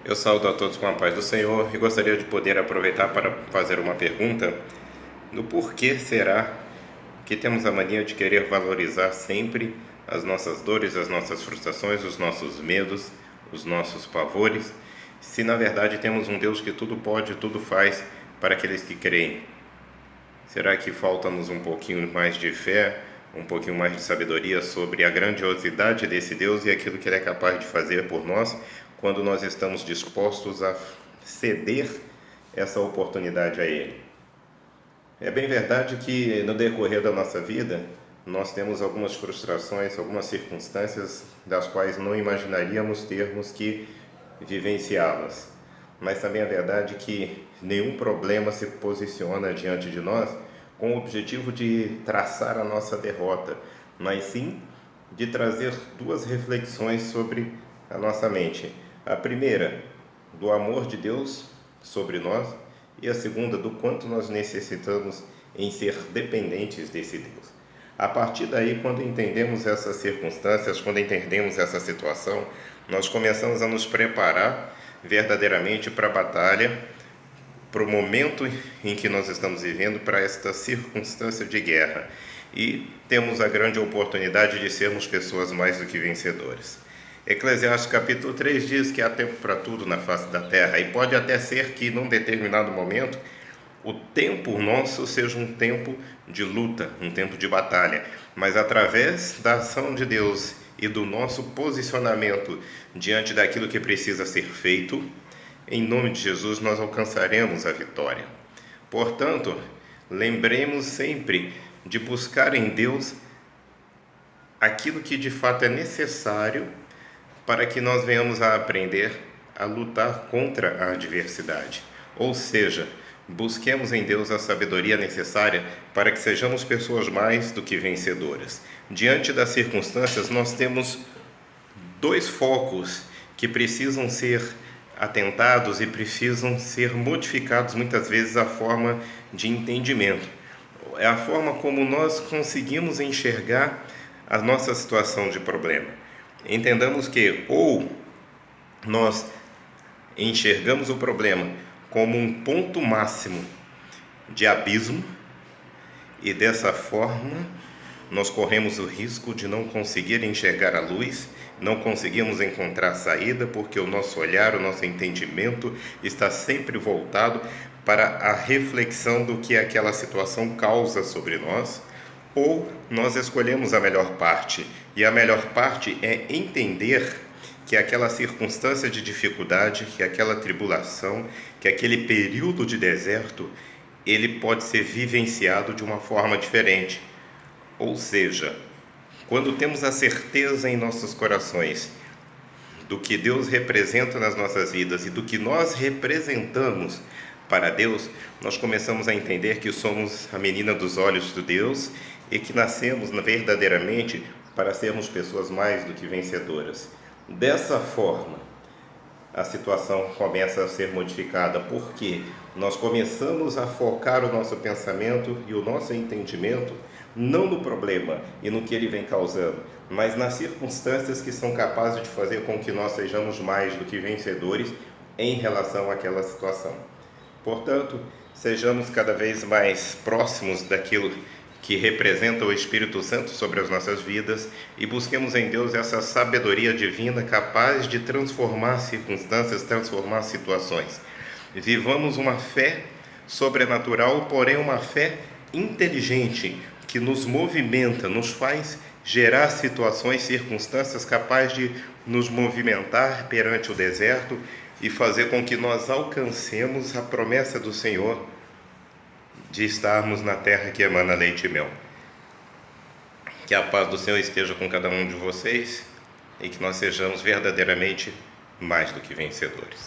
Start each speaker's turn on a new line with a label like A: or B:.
A: Eu saúdo a todos com a paz do Senhor e gostaria de poder aproveitar para fazer uma pergunta do porquê será que temos a mania de querer valorizar sempre as nossas dores, as nossas frustrações, os nossos medos, os nossos pavores, se na verdade temos um Deus que tudo pode, tudo faz para aqueles que creem. Será que falta-nos um pouquinho mais de fé, um pouquinho mais de sabedoria sobre a grandiosidade desse Deus e aquilo que Ele é capaz de fazer por nós quando nós estamos dispostos a ceder essa oportunidade a Ele? É bem verdade que no decorrer da nossa vida nós temos algumas frustrações, algumas circunstâncias das quais não imaginaríamos termos que vivenciá-las. Mas também é verdade que nenhum problema se posiciona diante de nós com o objetivo de traçar a nossa derrota, mas sim de trazer duas reflexões sobre a nossa mente. A primeira, do amor de Deus sobre nós, e a segunda, do quanto nós necessitamos em ser dependentes desse Deus. A partir daí, quando entendemos essas circunstâncias, quando entendemos essa situação, nós começamos a nos preparar verdadeiramente para a batalha, para o momento em que nós estamos vivendo, para esta circunstância de guerra. E temos a grande oportunidade de sermos pessoas mais do que vencedoras. Eclesiastes capítulo 3 diz que há tempo para tudo na face da terra, e pode até ser que num determinado momento o tempo nosso seja um tempo de luta, um tempo de batalha, mas através da ação de Deus e do nosso posicionamento diante daquilo que precisa ser feito, em nome de Jesus nós alcançaremos a vitória. Portanto, lembremos sempre de buscar em Deus aquilo que de fato é necessário para que nós venhamos a aprender a lutar contra a adversidade. Ou seja, busquemos em Deus a sabedoria necessária para que sejamos pessoas mais do que vencedoras. Diante das circunstâncias, nós temos dois focos que precisam ser atentados e precisam ser modificados muitas vezes a forma de entendimento. É a forma como nós conseguimos enxergar a nossa situação de problema. Entendamos que ou nós enxergamos o problema como um ponto máximo de abismo e dessa forma nós corremos o risco de não conseguir enxergar a luz, não conseguimos encontrar saída porque o nosso olhar, o nosso entendimento está sempre voltado para a reflexão do que aquela situação causa sobre nós. Ou nós escolhemos a melhor parte, e a melhor parte é entender que aquela circunstância de dificuldade, que aquela tribulação, que aquele período de deserto, ele pode ser vivenciado de uma forma diferente. Ou seja, quando temos a certeza em nossos corações do que Deus representa nas nossas vidas e do que nós representamos para Deus, nós começamos a entender que somos a menina dos olhos de Deus e que nascemos verdadeiramente para sermos pessoas mais do que vencedoras. Dessa forma, a situação começa a ser modificada, porque nós começamos a focar o nosso pensamento e o nosso entendimento não no problema e no que ele vem causando, mas nas circunstâncias que são capazes de fazer com que nós sejamos mais do que vencedores em relação àquela situação. Portanto, sejamos cada vez mais próximos daquilo que representa o Espírito Santo sobre as nossas vidas e busquemos em Deus essa sabedoria divina capaz de transformar circunstâncias, transformar situações. Vivamos uma fé sobrenatural, porém uma fé inteligente, que nos movimenta, nos faz gerar situações, circunstâncias capazes de nos movimentar perante o deserto e fazer com que nós alcancemos a promessa do Senhor de estarmos na terra que emana leite e mel. Que a paz do Senhor esteja com cada um de vocês e que nós sejamos verdadeiramente mais do que vencedores.